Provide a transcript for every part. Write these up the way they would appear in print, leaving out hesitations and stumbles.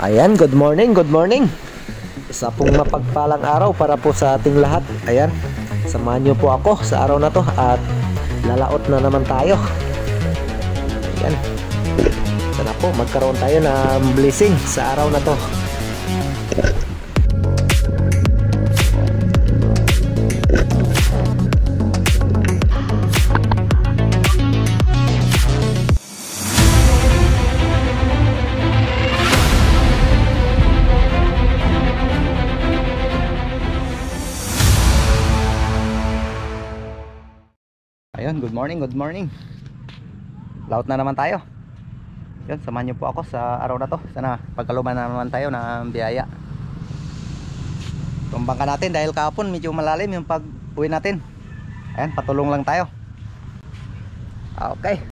Ayan, good morning, good morning. Isa pong mapagpalang araw para po sa ating lahat. Ayan, samahan niyo po ako sa araw na to at lalaot na naman tayo. Ayan, sana po magkaroon tayo ng blessing sa araw na to. Ayun, good morning, good morning. Laot na naman tayo. Yun, samahan niyo po ako sa araw na to. Sana pagkaluman na naman tayo ng biyaya. Tumbang ka natin dahil kahapon medyo malalim yung pag-uwi natin. Ayan, patulong lang tayo. Okay.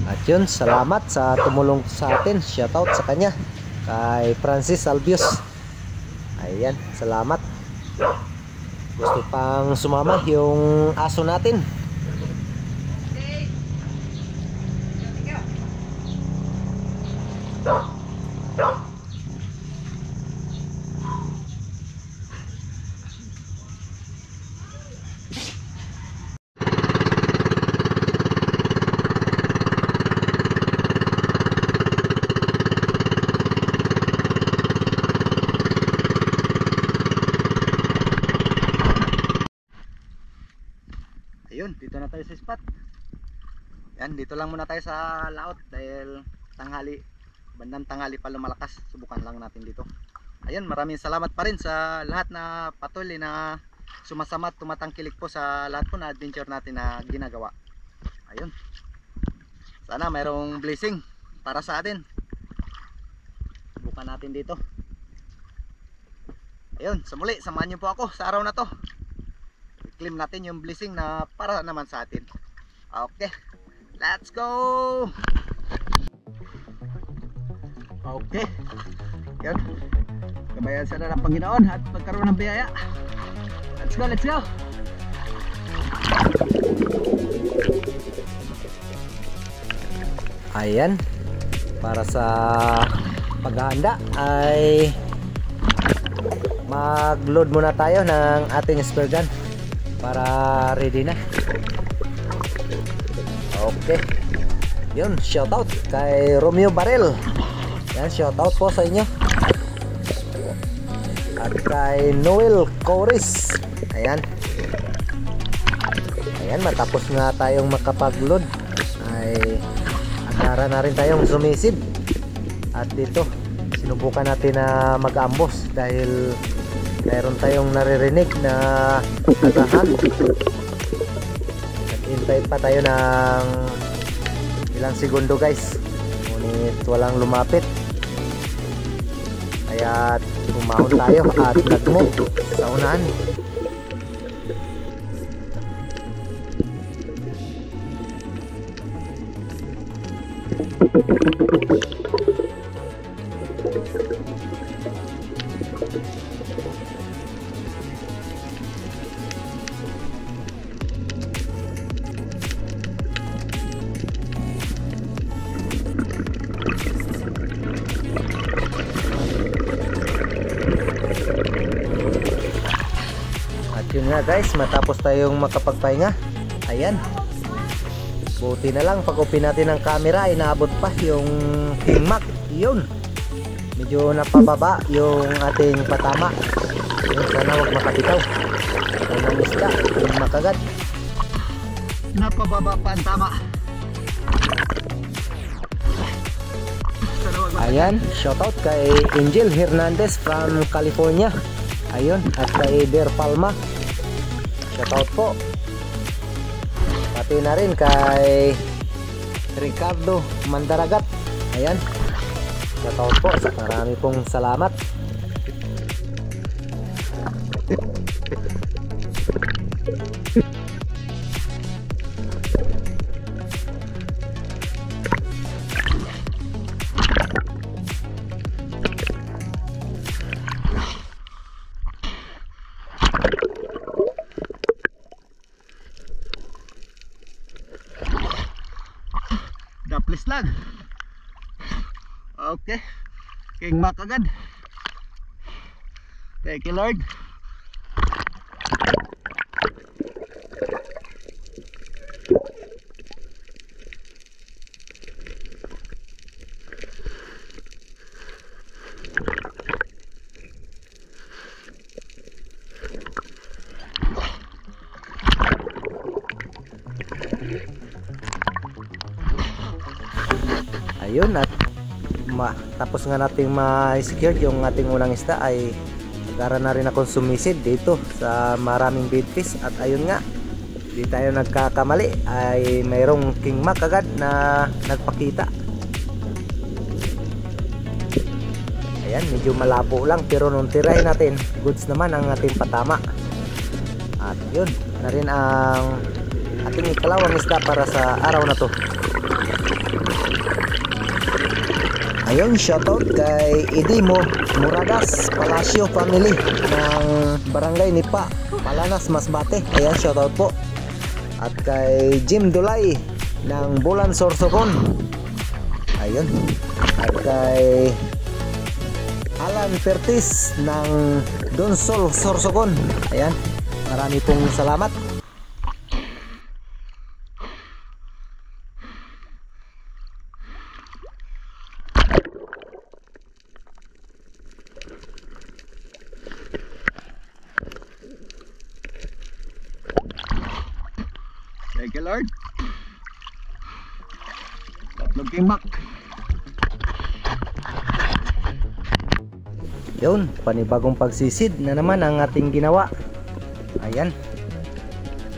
At yun, salamat sa tumulong sa atin. Shoutout sa kanya, kay Francis Albios. Ayan, salamat. Gusto pang sumama yung aso natin. Ayun, dito na tayo sa spot. Yan, dito lang muna tayo sa laot dahil tanghali, bandang tanghali pa lumalakas. Subukan lang natin dito. Ayun, maraming salamat pa rin sa lahat na patuloy na sumasama at tumatangkilik po sa lahat po na adventure natin na ginagawa. Ayun, sana mayroong blessing para sa atin. Subukan natin dito. Ayun, sa muli, samahan niyo po ako sa araw na to. I-claim natin yung blessing na para naman sa atin. Okay, let's go. Okay, yun, gabayan sana ng Panginoon at magkaroon ng biyaya. Let's go, let's go. Ayan, para sa paghahanda ay mag-load muna tayo ng ating spare gun para ready na. Okay, yun, shoutout kay Romeo Barrel. Yan, shoutout po sa inyo. At kay Noel Coris. Ayan, ayan, matapos nga tayong makapag-load ay agara na rin tayong sumisid. At dito sinubukan natin na mag-ambos dahil mayroon tayong naririnig na agahan. Naghintay pa tayo ng ilang segundo guys, ngunit walang lumapit. Kaya umahon tayo at nag-move sa unahan. Yun nga guys, matapos tayong makapagpahinga. Ayan, buti na lang pag open natin ng camera ay naabot pa yung hingmak. Yun, medyo napababa yung ating patama. Yun, sana huwag makabitaw. Kung ang isda, yung makagat, napababa pa ang tama. Ayan, shoutout kay Angel Hernandez from California. Ayun, at kay Der Palma, shoutout po. Pati na rin kay Ricardo Mandaragat. Ayan, shoutout po. Marami pong salamat. Vlog. Okay. King Mac agad. Thank you Lord. Ayun, at tapos nga nating ma-secure yung ating unang isda, ay nagkaroon na rin akong sumisid dito sa maraming bait fish. At ayun nga, di tayo nagkakamali, ay mayroong King Mac agad na nagpakita. Ayan, medyo malabo lang, pero nung tirahin natin, goods naman ang ating patama. At yun na rin ang ating ikalawang isda para sa araw na to. Ayun, shoutout kay Idimo Muradas Palacio family ng Barangay Nipa, Palanas, Masbate. Ayan, shoutout po. At kay Jim Dulay ng Bulan, Sorsogon. Ayun. At kay Alan Pertis ng Donsol, Sorsogon. Ayan, marami pong salamat. Thank you Lord. Tatlong King Mac. Yun, panibagong pagsisid na naman ang ating ginawa. Ayan,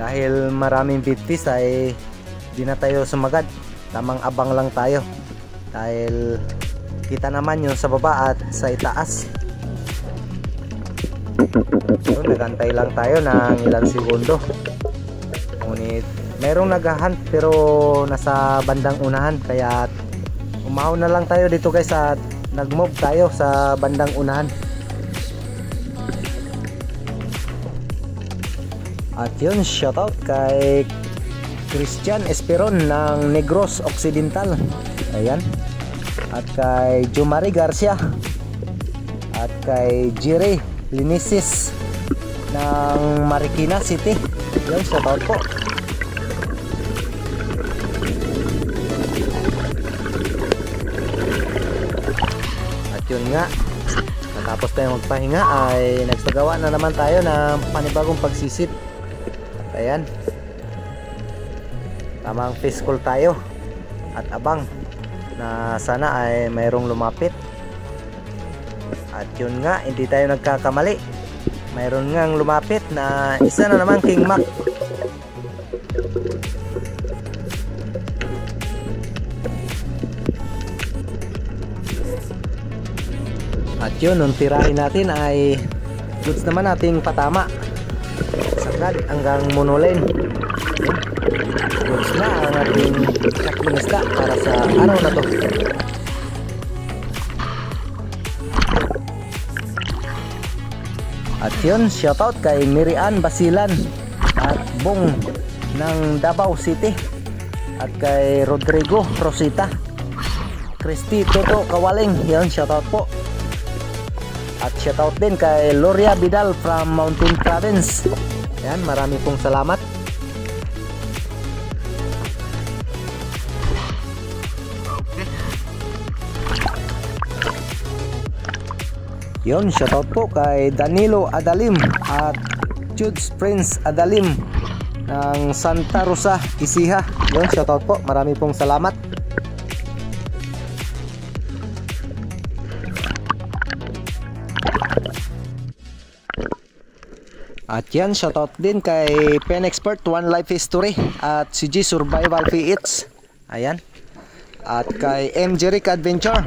dahil maraming bait fish ay di na tayo sumagad, tamang abang lang tayo dahil kita naman yung sa baba at sa itaas. So, nagantay lang tayo ng ilang segundo, ngunit merong naghahunt pero nasa bandang unahan, kaya umahon na lang tayo dito guys at nag-move tayo sa bandang unahan. At yun, shoutout kay Christian Esperon ng Negros Occidental. Ayan. At kay Jumari Garcia. At kay Jerry Linisis ng Marikina City. Yun, shoutout po. At yun nga, natapos tayo magpahinga ay nagsagawa na naman tayo ng panibagong pagsisit. Ayan, tamang fish call tayo at abang na sana ay mayroong lumapit. At yun nga, hindi tayo nagkakamali, mayroon ngang lumapit na isa na naman King Mac. At yun, nung tirahin natin ay goods naman nating patama sagad hanggang monoline. Goods na ang ating tatlong isda para sa araw na to. At yun, shoutout kay Mirian Basilan at Bong ng Davao City, at kay Rodrigo Rosita, Christy Toto Kawaling. Yun, shoutout po. At shoutout din kay Loria Vidal from Mountain Province. Ayan, marami pong salamat. Yun, shoutout po kay Danilo Adalim at Judes Prince Adalim ng Santa Rosa, Isiha. Yun, shoutout po, marami pong salamat. At yan, shoutout din kay Pen Expert One Life History at CG Survival PH. Ayan. At kay M. Jeric Adventure,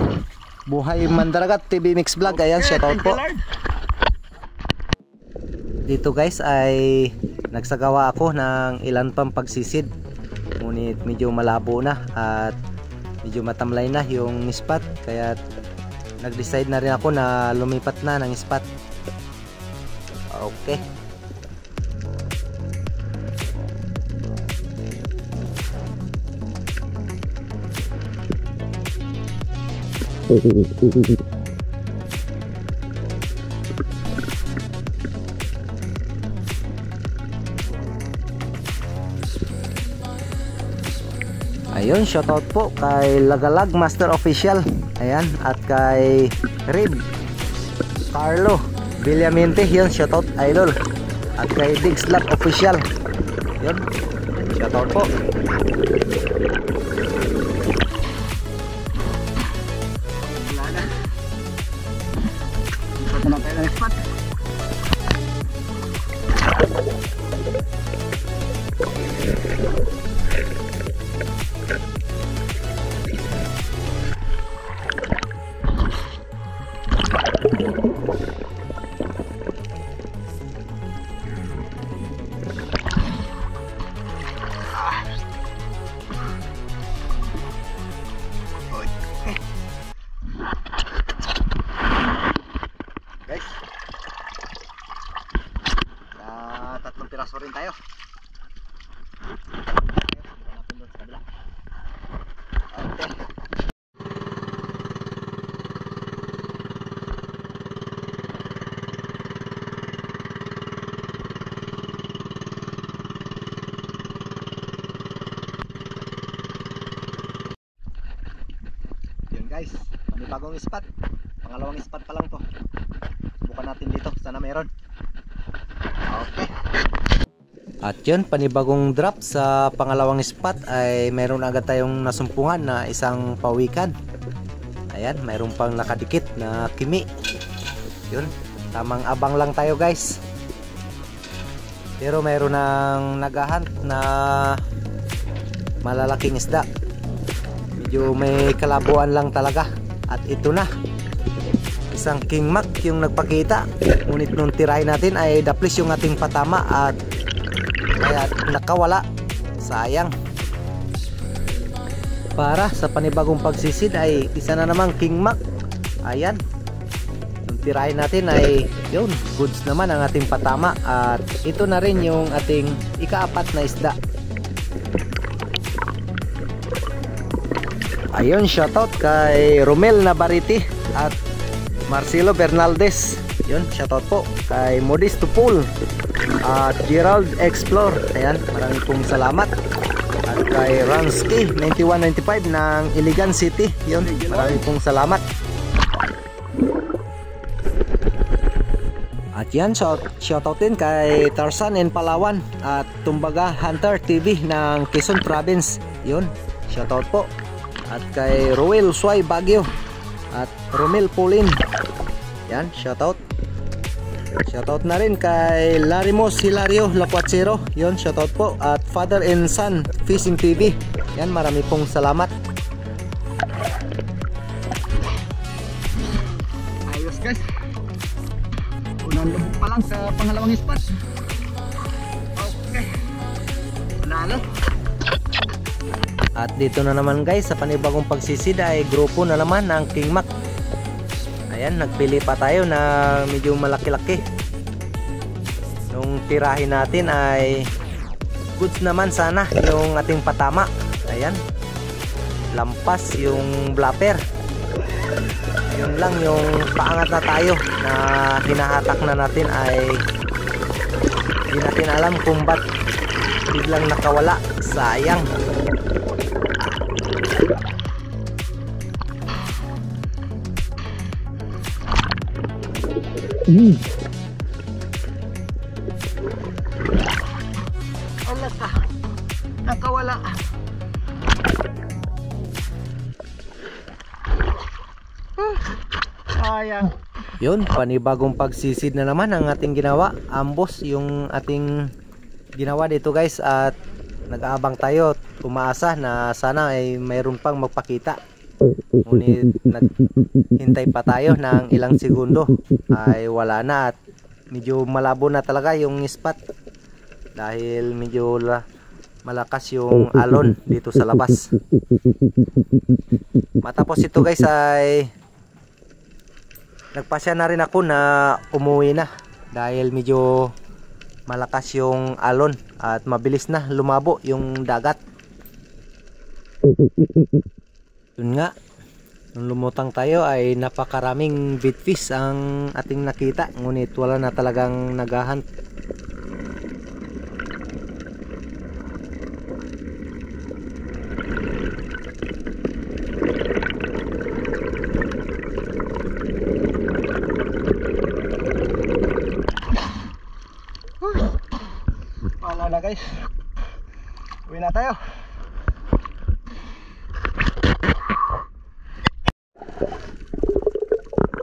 Buhay Mandaragat TV Mix Vlog. Ayan, shoutout po. Dito guys ay nagsagawa ako ng ilan pang pagsisid, ngunit medyo malabo na at medyo matamlay na yung spot, kaya nag-decide na rin ako na lumipat na ng spot. Okay. Ayun, shoutout po kay Lagalag Master Official. Ayan, at kay Rib Carlo Villamente, yun, shoutout idol. At kay Diggs Lab Official, yun, shoutout po. Wala na. Ito na tayo ng spot. Guys, tatlong piraso rin tayo. Hanapin doon sa kabila. Okay. Yun guys, panibagong spot. Pangalawang spot pa lang to. Subukan natin dito, sana meron. Okay. At yun, panibagong drop sa pangalawang spot ay meron agad tayong nasumpungan na isang pawikan. Ayan, mayroon pang nakadikit na kimi. Yun, tamang abang lang tayo guys. Pero mayroon nang naghahunt na malalaking isda. Medyo may kalabuan lang talaga. At ito na, isang king mac yung nagpakita. Ngunit nung tirahin natin ay daplis yung ating patama at kaya nakawala. Sayang. Para sa panibagong pagsisid ay isa na namang king mac. Ayan, nung tirahin natin ay yun, goods naman ang ating patama. At ito na rin yung ating ikaapat na isda. Ayun, shoutout kay Romel Navarrete at Marcelo Bernaldez. Yun, shoutout po kay Modisto Pool at Gerald Explore. Ayan, maraming pong salamat. At kay Ransky 9195 ng Iligan City. Yun, maraming pong salamat. At yan, shoutout din kay Tarzan and Palawan at Tumbaga Hunter TV ng Quezon Province. Yun, shoutout po. At kay Roel Suay Baguio at Romel Paulin. Yan, shoutout. Shoutout na rin kay Larimos Hilario Lacuatsero. Yun, shoutout po. At Father and Son Fishing TV. Yan, marami pong salamat. Ayos guys, unang lubog pa lang sa pangalawang spot. Okay, panalo. At dito na naman guys, sa panibagong pagsisid ay grupo na naman ng king mac. Ayan, nagpili pa tayo na medyo malaki-laki. Nung tirahin natin ay goods naman sana yung ating patama. Ayan, lampas yung blapper. Yun lang yung paangat na tayo na hinahatak na natin ay hindi natin alam kung ba't biglang nakawala. Sayang. Wala ka, nakawala. Sayang. Yun, panibagong pagsisid na naman ang ating ginawa. Ambos yung ating ginawa dito guys. At nag-aabang tayo, umaasa na sana ay mayroon pang magpakita. Ngunit naghintay pa tayo ng ilang segundo ay wala na. At medyo malabo na talaga yung spot dahil medyo malakas yung alon dito sa labas. Matapos ito guys ay nagpasya na rin ako na umuwi na dahil medyo malakas yung alon at mabilis na lumabo yung dagat. Yun nga, Nung lumutang tayo ay napakaraming bitfish ang ating nakita, ngunit wala na talagang naghahunt. Wala na guys, uwi na tayo.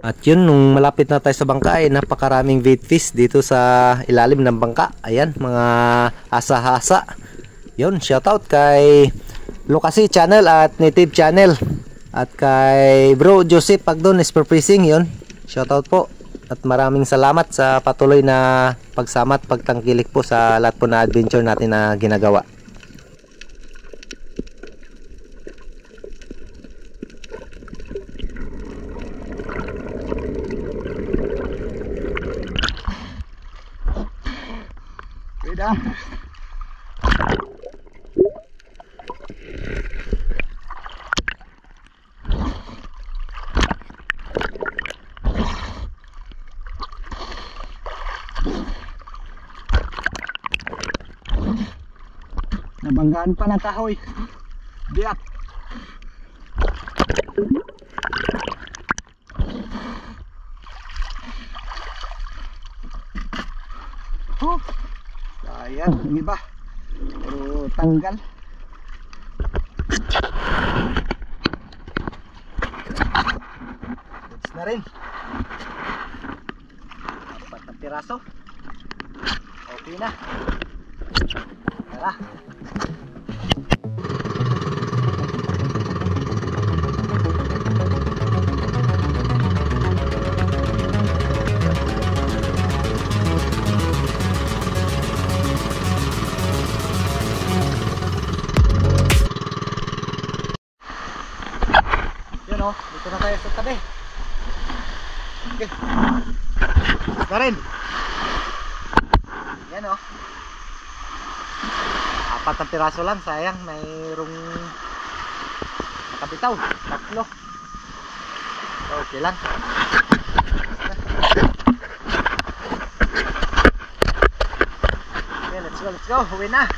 At yun, nung malapit na tayo sa bangka ay napakaraming baitfish dito sa ilalim ng bangka. Ayan, mga asa-hasa. Yun, shoutout kay Lucasi Channel at Native Channel. At kay Bro Joseph Pagdon Esper Fishing. Yun, shoutout po. At maraming salamat sa patuloy na pagsama at pagtangkilik po sa lahat po na adventure natin na ginagawa. Beda. Nabanggaan pa ng kahoy. Biyak. Ayan, yung iba puro tanggal. Goods na rin. 4 na piraso. Okay na. Tara. Dito na tayo sa tabi. Okay. Na rin. Yan o. 4 na piraso lang. Sayang. Mayroong nakabitaw. 3. Okay lang. Okay, let's go. Let's go. Uwi na.